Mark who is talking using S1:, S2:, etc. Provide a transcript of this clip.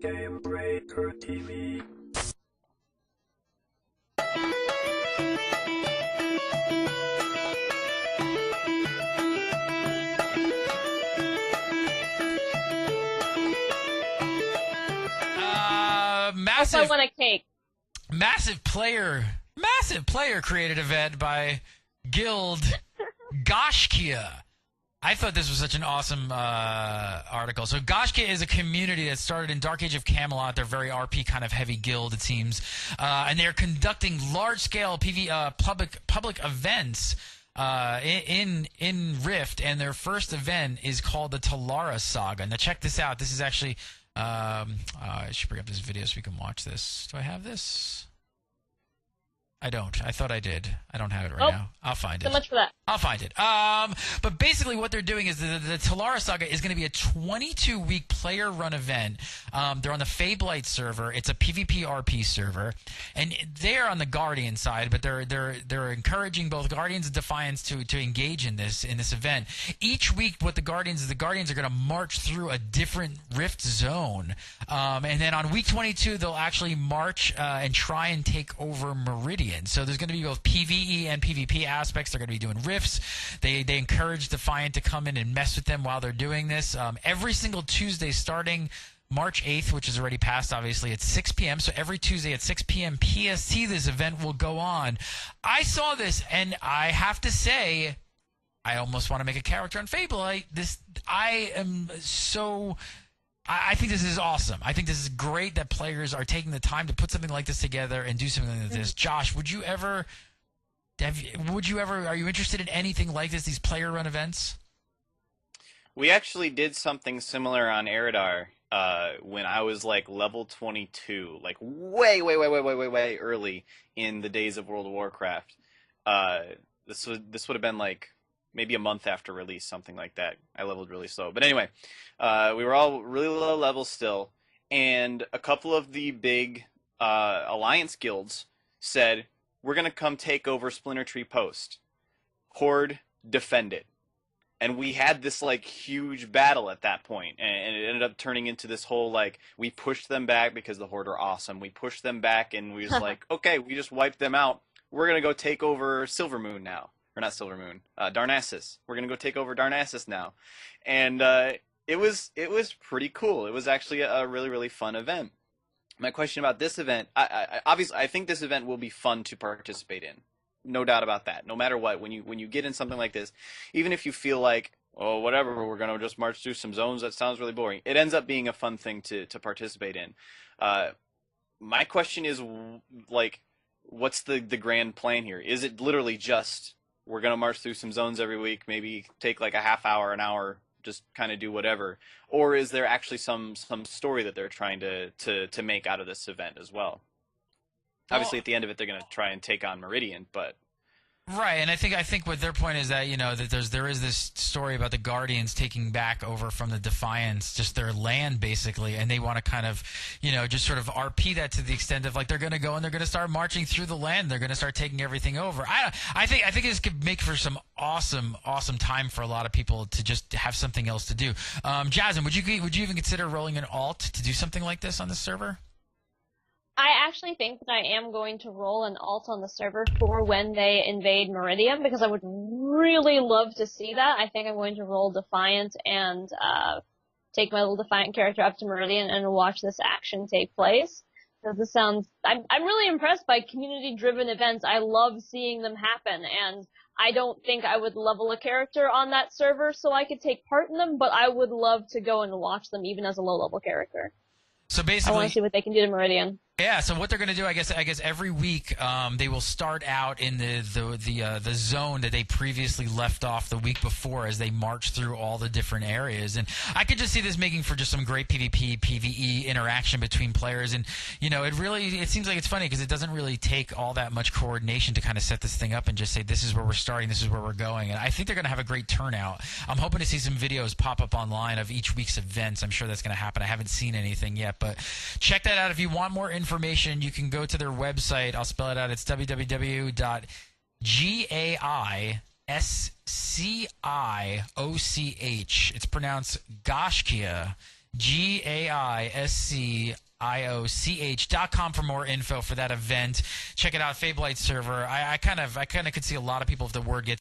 S1: Game Breaker TV.
S2: Massive.
S3: I want a cake.
S2: Massive player created event by Guild Gaiscioch. I thought this was such an awesome article. So Gaiscioch is a community that started in Dark Age of Camelot. They're very RP kind of heavy guild, it seems, and they're conducting large-scale public events in Rift. And their first event is called the Telara Saga. Now check this out. This is actually I should bring up this video so we can watch this. Do I have this? I don't. I thought I did. I don't have it right now. I'll find it.
S3: So much for that.
S2: I'll find it. But basically what they're doing is the Telara Saga is going to be a 22-week player-run event. They're on the Feyblight server. It's a PvP RP server. And they're on the Guardian side, but they're encouraging both Guardians and Defiants to engage in this event. Each week what the Guardians are going to march through a different Rift zone. And then on week 22 they'll actually march and try and take over Meridian. So there's going to be both PvE and PvP aspects. They're going to be doing rifts. They encourage Defiant to come in and mess with them while they're doing this. Every single Tuesday starting March 8th, which is already passed, obviously, at 6 p.m. So every Tuesday at 6 p.m. PST, this event will go on. I saw this, and I have to say, I almost want to make a character on Feyblight. I think this is awesome. I think this is great that players are taking the time to put something like this together and do something like this. Josh, are you interested in anything like this, these player-run events?
S4: We actually did something similar on Eridar when I was like level 22, like way early in the days of World of Warcraft. This would have been like maybe a month after release, something like that. I leveled really slow. But anyway, we were all really low level still, and a couple of the big alliance guilds said, we're going to come take over Splinter Tree Post. Horde, defend it. And we had this like huge battle at that point, and it ended up turning into this whole like, we pushed them back because the Horde are awesome. We pushed them back, and we was like, okay, we just wiped them out. We're going to go take over Silvermoon now. Or not Silvermoon, Darnassus. We're gonna go take over Darnassus now, and it was pretty cool. It was actually a really fun event. My question about this event, obviously, I think this event will be fun to participate in, no doubt about that. No matter what, when you get in something like this, even if you feel like, oh whatever, we're gonna just march through some zones, that sounds really boring. It ends up being a fun thing to participate in. My question is, like, what's the grand plan here? Is it literally just, we're going to march through some zones every week, maybe take like a half hour, an hour, just kind of do whatever? Or is there actually some story that they're trying to make out of this event as well? Obviously, at the end of it, they're going to try and take on Meridian, but...
S2: Right, and I think what their point is that, that there is this story about the Guardians taking back over from the Defiants, just their land basically, and they want to kind of, just sort of RP that to the extent of like they're going to go and they're going to start marching through the land, they're going to start taking everything over. I think this could make for some awesome time for a lot of people to just have something else to do. Jasmine, would you even consider rolling an alt to do something like this on the server?
S3: I actually think that I am going to roll an alt on the server for when they invade Meridian, because I would really love to see that. I think I'm going to roll Defiant and take my little Defiant character up to Meridian and watch this action take place. Because this sounds... I'm really impressed by community-driven events. I love seeing them happen, and I don't think I would level a character on that server so I could take part in them, but I would love to go and watch them even as a low-level character.
S2: So basically,
S3: I want to see what they can do to Meridian.
S2: Yeah, so what they're going to do, I guess every week they will start out in the zone that they previously left off the week before as they march through all the different areas. And I could just see this making for just some great PvP, PvE interaction between players. And, it seems like it's funny because it doesn't really take all that much coordination to kind of set this thing up and just say, this is where we're starting, this is where we're going. And I think they're going to have a great turnout. I'm hoping to see some videos pop up online of each week's events. I'm sure that's going to happen. I haven't seen anything yet, but check that out if you want more information. You can go to their website. I'll spell it out. It's www.gaiscioch. It's pronounced Gaiscioch. GAISCIOCH.com for more info for that event. Check it out, Fable Light server. I kind of could see a lot of people if the word gets